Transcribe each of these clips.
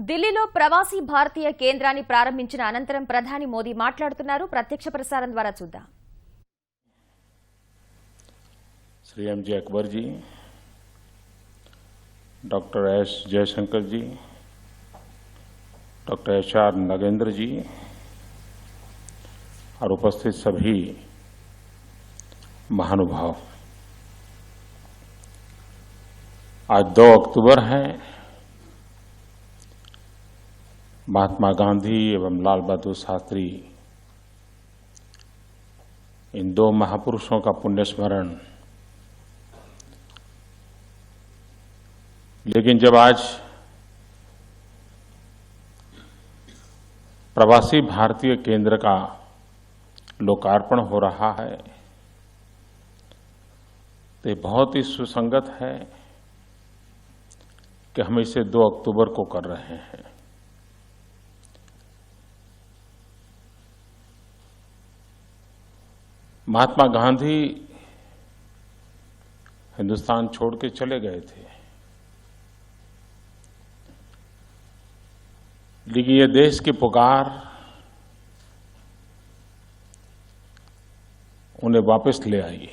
ఢిల్లీలో ప్రవాసీ భారతీయ కేంద్రాన్ని ప్రారంభించిన అనంతరం ప్రధాని మోదీ మాట్లాడుతున్నారు. ప్రత్యక్ష ప్రసారం ద్వారా చూద్దాం. श्री एम.जे. अकबर जी, डॉक्टर एस. जयशंकर जी, डॉक्टर एच.आर. नागेंद्र जी और उपस्थित सभी महानुभाव, आज 2 अक्टूबर है। महात्मा गांधी एवं लाल बहादुर शास्त्री, इन 2 महापुरुषों का पुण्य स्मरण। लेकिन जब आज प्रवासी भारतीय केंद्र का लोकार्पण हो रहा है तो ये बहुत ही सुसंगत है कि हम इसे 2 अक्टूबर को कर रहे हैं। महात्मा गांधी हिंदुस्तान छोड़ के चले गए थे, लेकिन ये देश की पुकार उन्हें वापस ले आई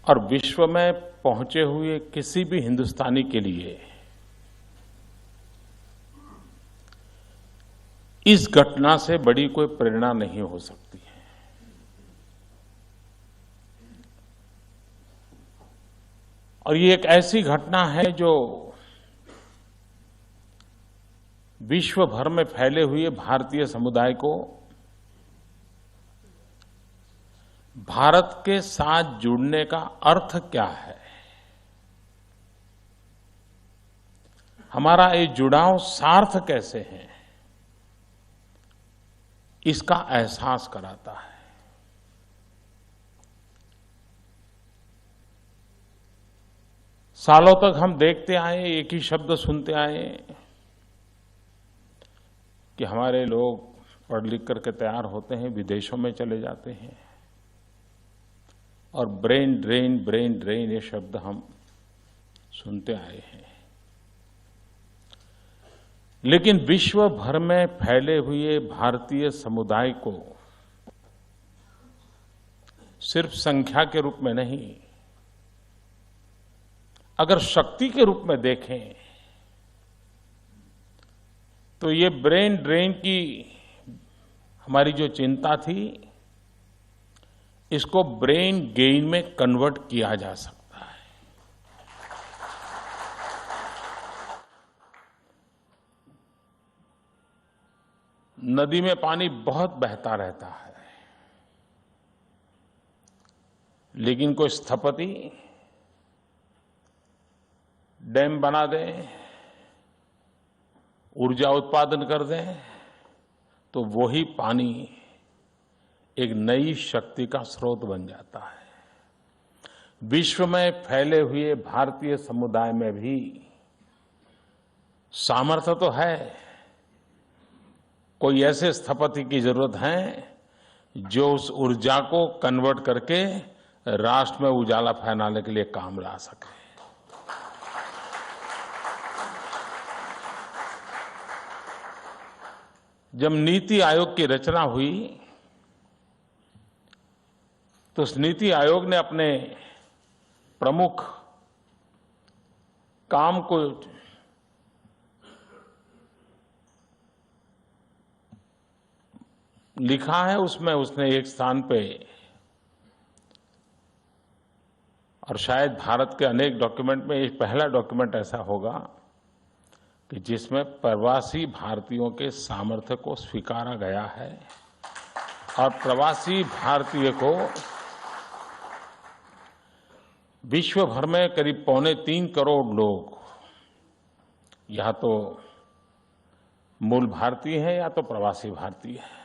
और विश्व में पहुंचे हुए किसी भी हिंदुस्तानी के लिए इस घटना से बड़ी कोई प्रेरणा नहीं हो सकती है। और ये एक ऐसी घटना है जो विश्व भर में फैले हुए भारतीय समुदाय को भारत के साथ जुड़ने का अर्थ क्या है, हमारा ये जुड़ाव सार्थ कैसे है, इसका एहसास कराता है। सालों तक हम देखते आए, एक ही शब्द सुनते आए कि हमारे लोग पढ़ लिख करके तैयार होते हैं, विदेशों में चले जाते हैं और ब्रेन ड्रेन ये शब्द हम सुनते आए हैं। लेकिन विश्व भर में फैले हुए भारतीय समुदाय को सिर्फ संख्या के रूप में नहीं, अगर शक्ति के रूप में देखें तो ये ब्रेन ड्रेन की हमारी जो चिंता थी, इसको ब्रेन गेन में कन्वर्ट किया जा सकता है। नदी में पानी बहुत बहता रहता है, लेकिन कोई स्थपति डैम बना दे, ऊर्जा उत्पादन कर दें, तो वही पानी एक नई शक्ति का स्रोत बन जाता है। विश्व में फैले हुए भारतीय समुदाय में भी सामर्थ्य तो है, कोई ऐसे स्थपति की जरूरत है जो उस ऊर्जा को कन्वर्ट करके राष्ट्र में उजाला फैलाने के लिए काम ला सके। जब नीति आयोग की रचना हुई तो उस नीति आयोग ने अपने प्रमुख काम को लिखा है, उसमें उसने एक स्थान पे, और शायद भारत के अनेक डॉक्यूमेंट में एक पहला डॉक्यूमेंट ऐसा होगा कि जिसमें प्रवासी भारतीयों के सामर्थ्य को स्वीकारा गया है और प्रवासी भारतीय को विश्व भर में करीब 2.25 करोड़ लोग या तो मूल भारतीय हैं या तो प्रवासी भारतीय हैं,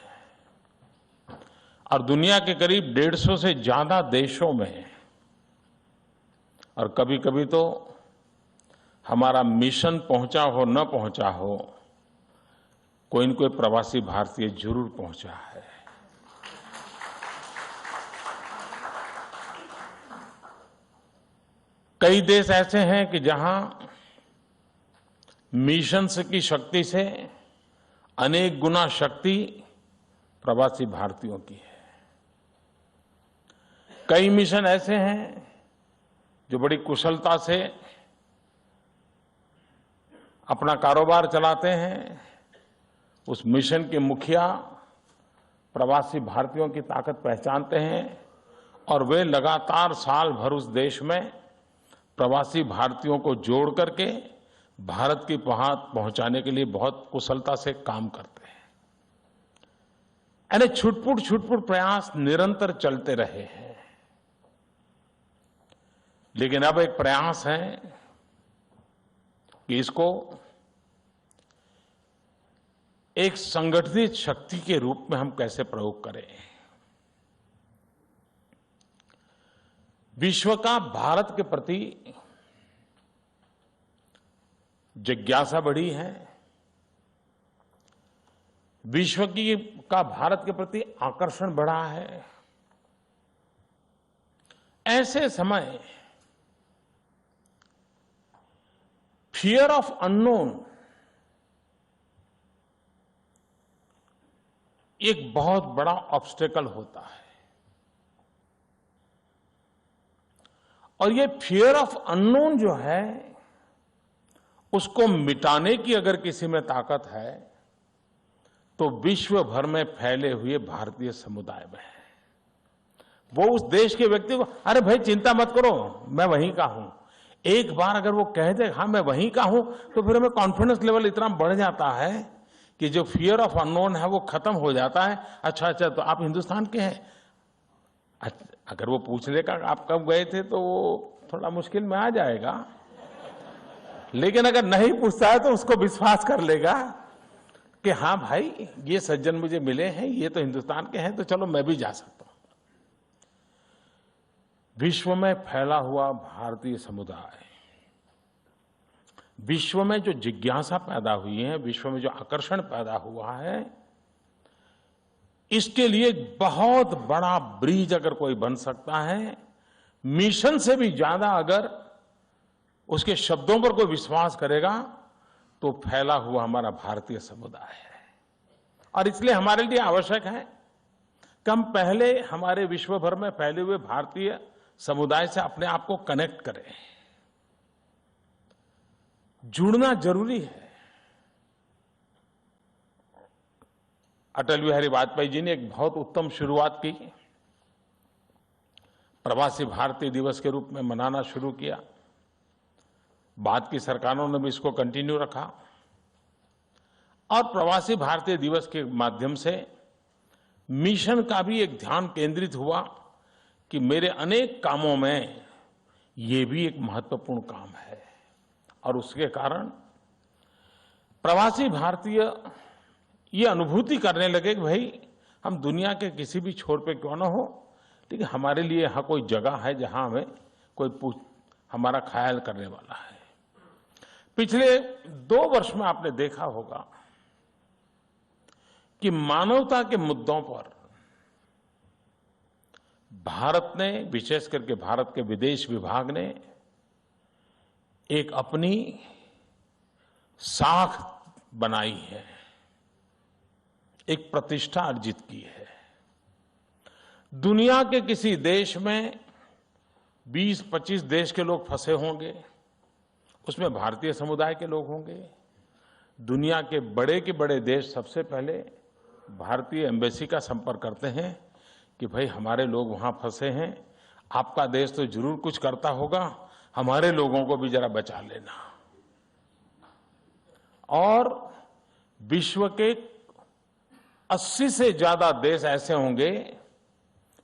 और दुनिया के करीब 150 से ज्यादा देशों में, और कभी कभी तो हमारा मिशन पहुंचा हो न पहुंचा हो, कोई न कोई प्रवासी भारतीय जरूर पहुंचा है। कई देश ऐसे हैं कि जहां मिशन की शक्ति से अनेक गुना शक्ति प्रवासी भारतीयों की है। कई मिशन ऐसे हैं जो बड़ी कुशलता से अपना कारोबार चलाते हैं। उस मिशन के मुखिया प्रवासी भारतीयों की ताकत पहचानते हैं और वे लगातार साल भर उस देश में प्रवासी भारतीयों को जोड़ करके भारत की पहुंचाने के लिए बहुत कुशलता से काम करते हैं। यानी छुटपुट प्रयास निरंतर चलते रहे हैं। लेकिन अब एक प्रयास है कि इसको एक संगठित शक्ति के रूप में हम कैसे प्रयोग करें। विश्व का भारत के प्रति जिज्ञासा बढ़ी है। विश्व का भारत के प्रति आकर्षण बढ़ा है। ऐसे समय फियर ऑफ अननोन एक बहुत बड़ा ऑब्स्टेकल होता है। और ये फियर ऑफ अननोन जो है उसको मिटाने की अगर किसी में ताकत है तो विश्व भर में फैले हुए भारतीय समुदाय में है। वो उस देश के व्यक्ति को, अरे भाई चिंता मत करो, मैं वहीं का हूं, एक बार अगर वो कह दे हाँ मैं वहीं का हूं, तो फिर हमें कॉन्फिडेंस लेवल इतना बढ़ जाता है कि जो फियर ऑफ अननोन है वो खत्म हो जाता है। अच्छा तो आप हिंदुस्तान के हैं। अगर वो पूछ लेगा आप कब गए थे तो वो थोड़ा मुश्किल में आ जाएगा। लेकिन अगर नहीं पूछता है तो उसको विश्वास कर लेगा कि हाँ भाई ये सज्जन मुझे मिले हैं, ये तो हिंदुस्तान के हैं, तो चलो मैं भी जा सकता हूं। विश्व में फैला हुआ भारतीय समुदाय, विश्व में जो जिज्ञासा पैदा हुई है, विश्व में जो आकर्षण पैदा हुआ है, इसके लिए एक बहुत बड़ा ब्रिज अगर कोई बन सकता है, मिशन से भी ज्यादा अगर उसके शब्दों पर कोई विश्वास करेगा तो फैला हुआ हमारा भारतीय समुदाय है। और इसलिए हमारे लिए आवश्यक है कि हम पहले हमारे विश्व भर में फैले हुए भारतीय समुदाय से अपने आप को कनेक्ट करें। जुड़ना जरूरी है। अटल बिहारी वाजपेयी जी ने एक बहुत उत्तम शुरुआत की। प्रवासी भारतीय दिवस के रूप में मनाना शुरू किया। बाद की सरकारों ने भी इसको कंटिन्यू रखा और प्रवासी भारतीय दिवस के माध्यम से मिशन का भी एक ध्यान केंद्रित हुआ कि मेरे अनेक कामों में ये भी एक महत्वपूर्ण काम है। और उसके कारण प्रवासी भारतीय ये अनुभूति करने लगे कि भाई हम दुनिया के किसी भी छोर पे क्यों ना हो, लेकिन हमारे लिए यहाँ कोई जगह है जहां हमें कोई हमारा ख्याल करने वाला है। पिछले 2 वर्ष में आपने देखा होगा कि मानवता के मुद्दों पर भारत ने, विशेष करके भारत के विदेश विभाग ने एक अपनी साख बनाई है, एक प्रतिष्ठा अर्जित की है। दुनिया के किसी देश में 20-25 देश के लोग फंसे होंगे, उसमें भारतीय समुदाय के लोग होंगे। दुनिया के बड़े देश सबसे पहले भारतीय एम्बेसी का संपर्क करते हैं कि भाई हमारे लोग वहां फंसे हैं, आपका देश तो जरूर कुछ करता होगा, हमारे लोगों को भी जरा बचा लेना। और विश्व के 80 से ज्यादा देश ऐसे होंगे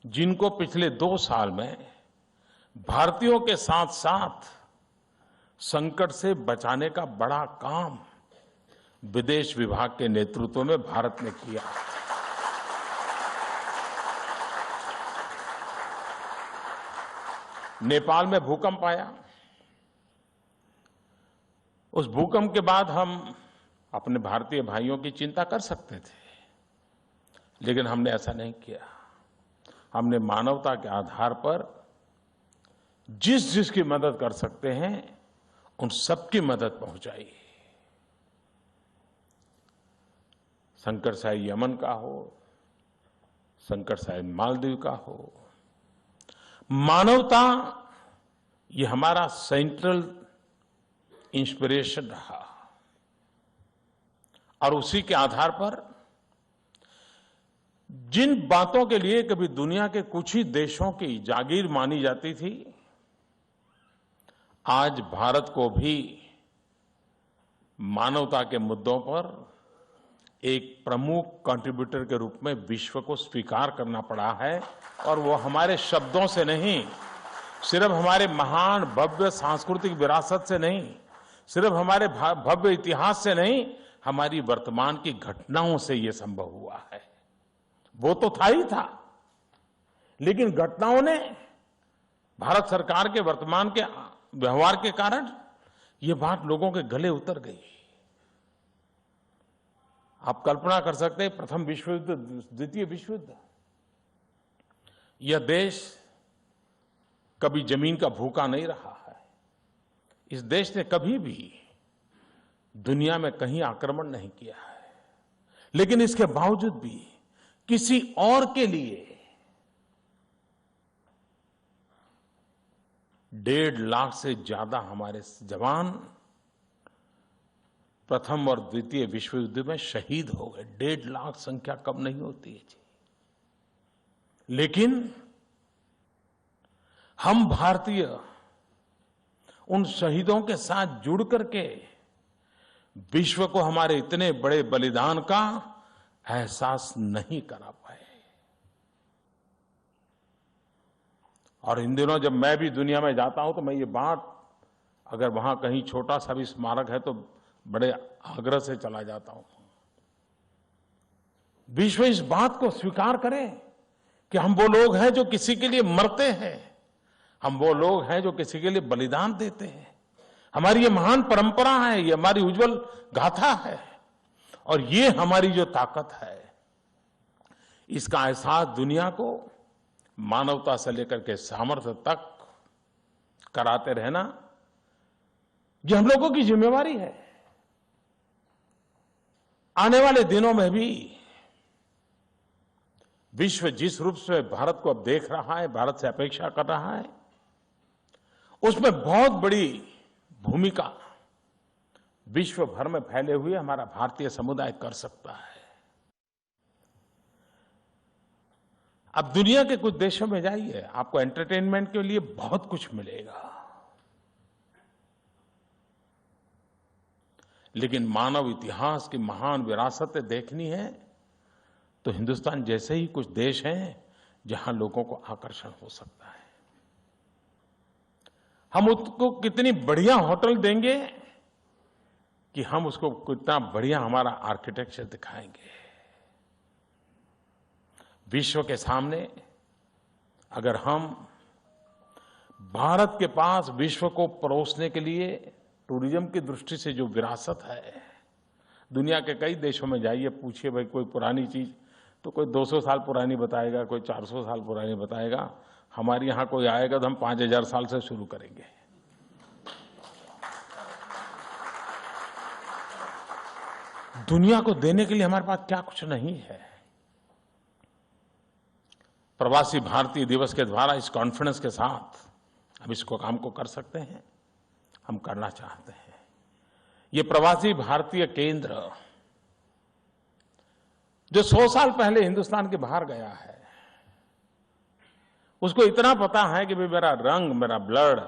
जिनको पिछले 2 साल में भारतीयों के साथ साथ संकट से बचाने का बड़ा काम विदेश विभाग के नेतृत्व में भारत ने किया। नेपाल में भूकंप आया। उस भूकंप के बाद हम अपने भारतीय भाइयों की चिंता कर सकते थे, लेकिन हमने ऐसा नहीं किया। हमने मानवता के आधार पर जिसकी मदद कर सकते हैं उन सबकी मदद पहुंचाई। संकट शायद यमन का हो, संकट शायद मालदीव का हो, मानवता ये हमारा सेंट्रल इंस्पिरेशन रहा और उसी के आधार पर जिन बातों के लिए कभी दुनिया के कुछ ही देशों की जागीर मानी जाती थी, आज भारत को भी मानवता के मुद्दों पर एक प्रमुख कंट्रीब्यूटर के रूप में विश्व को स्वीकार करना पड़ा है। और वो हमारे शब्दों से नहीं, सिर्फ हमारे महान भव्य सांस्कृतिक विरासत से नहीं, सिर्फ हमारे भव्य इतिहास से नहीं, हमारी वर्तमान की घटनाओं से ये संभव हुआ है। वो तो था ही था, लेकिन घटनाओं ने भारत सरकार के वर्तमान के व्यवहार के कारण ये बात लोगों के गले उतर गई। आप कल्पना कर सकते हैं, प्रथम विश्व युद्ध, द्वितीय विश्व युद्ध, यह देश कभी जमीन का भूखा नहीं रहा है। इस देश ने कभी भी दुनिया में कहीं आक्रमण नहीं किया है, लेकिन इसके बावजूद भी किसी और के लिए 1.5 लाख से ज्यादा हमारे जवान प्रथम और द्वितीय विश्व युद्ध में शहीद हो गए। 1.5 लाख संख्या कम नहीं होती है जी। लेकिन हम भारतीय उन शहीदों के साथ जुड़ करके विश्व को हमारे इतने बड़े बलिदान का एहसास नहीं करा पाए। और इन दिनों जब मैं भी दुनिया में जाता हूं तो मैं ये बात, अगर वहां कहीं छोटा सा भी स्मारक है तो बड़े आग्रह से चला जाता हूं। विश्व इस बात को स्वीकार करे कि हम वो लोग हैं जो किसी के लिए मरते हैं, हम वो लोग हैं जो किसी के लिए बलिदान देते हैं। हमारी ये महान परंपरा है, ये हमारी उज्जवल गाथा है, और ये हमारी जो ताकत है, इसका एहसास दुनिया को मानवता से लेकर के सामर्थ्य तक कराते रहना, ये हम लोगों की जिम्मेवारी है। आने वाले दिनों में भी विश्व जिस रूप से भारत को अब देख रहा है, भारत से अपेक्षा कर रहा है, उसमें बहुत बड़ी भूमिका विश्व भर में फैले हुए हमारा भारतीय समुदाय कर सकता है। अब दुनिया के कुछ देशों में जाइए, आपको एंटरटेनमेंट के लिए बहुत कुछ मिलेगा, लेकिन मानव इतिहास की महान विरासतें देखनी है तो हिंदुस्तान जैसे ही कुछ देश हैं जहां लोगों को आकर्षण हो सकता है। हम उसको कितनी बढ़िया होटल देंगे कि हम उसको कितना बढ़िया हमारा आर्किटेक्चर दिखाएंगे। विश्व के सामने अगर हम भारत के पास विश्व को परोसने के लिए टूरिज्म की दृष्टि से जो विरासत है, दुनिया के कई देशों में जाइए, पूछिए भाई कोई पुरानी चीज, तो कोई 200 साल पुरानी बताएगा, कोई 400 साल पुरानी बताएगा। हमारे यहां कोई आएगा तो हम 5000 साल से शुरू करेंगे। दुनिया को देने के लिए हमारे पास क्या कुछ नहीं है। प्रवासी भारतीय दिवस के द्वारा इस कॉन्फिडेंस के साथ हम इसको काम को कर सकते हैं, हम करना चाहते हैं। ये प्रवासी भारतीय केंद्र जो 100 साल पहले हिंदुस्तान के बाहर गया है, उसको इतना पता है कि भाई मेरा रंग, मेरा ब्लड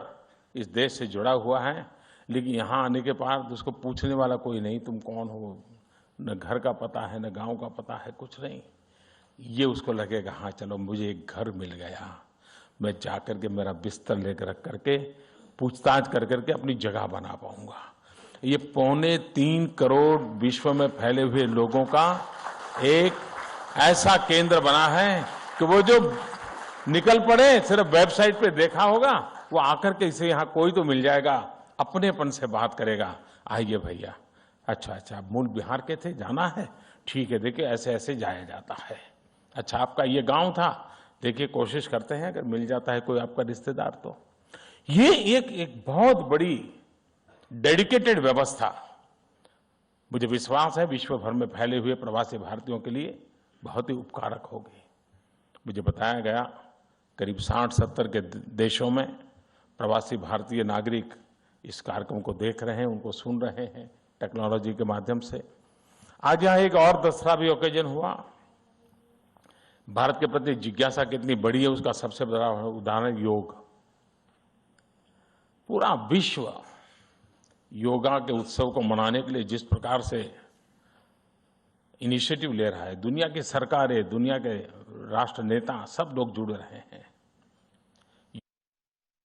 इस देश से जुड़ा हुआ है, लेकिन यहां आने के बाद उसको पूछने वाला कोई नहीं, तुम कौन हो, न घर का पता है, न गांव का पता है, कुछ नहीं। ये उसको लगेगा हाँ चलो मुझे एक घर मिल गया, मैं जाकर के मेरा बिस्तर लेकर रख करके पूछताछ कर करके अपनी जगह बना पाऊंगा। ये 2.25 करोड़ विश्व में फैले हुए लोगों का एक ऐसा केंद्र बना है कि वो जो निकल पड़े, सिर्फ वेबसाइट पे देखा होगा, वो आकर के इसे यहाँ कोई तो मिल जाएगा, अपनेपन से बात करेगा, आइए भैया, अच्छा मूल बिहार के थे, जाना है, ठीक है, देखिए ऐसे ऐसे जाया जाता है। अच्छा आपका ये गांव था, देखिए कोशिश करते हैं अगर मिल जाता है कोई आपका रिश्तेदार तो। ये एक बहुत बड़ी डेडिकेटेड व्यवस्था मुझे विश्वास है विश्व भर में फैले हुए प्रवासी भारतीयों के लिए बहुत ही उपकारक होगी। मुझे बताया गया करीब 60-70 के देशों में प्रवासी भारतीय नागरिक इस कार्यक्रम को देख रहे हैं, उनको सुन रहे हैं टेक्नोलॉजी के माध्यम से। आज यहाँ एक और दूसरा भी ओकेजन हुआ। भारत के प्रति जिज्ञासा कितनी बड़ी है उसका सबसे बड़ा उदाहरण योग। पूरा विश्व योगा के उत्सव को मनाने के लिए जिस प्रकार से इनिशिएटिव ले रहा है, दुनिया की सरकारें, दुनिया के राष्ट्र नेता सब लोग जुड़ रहे हैं।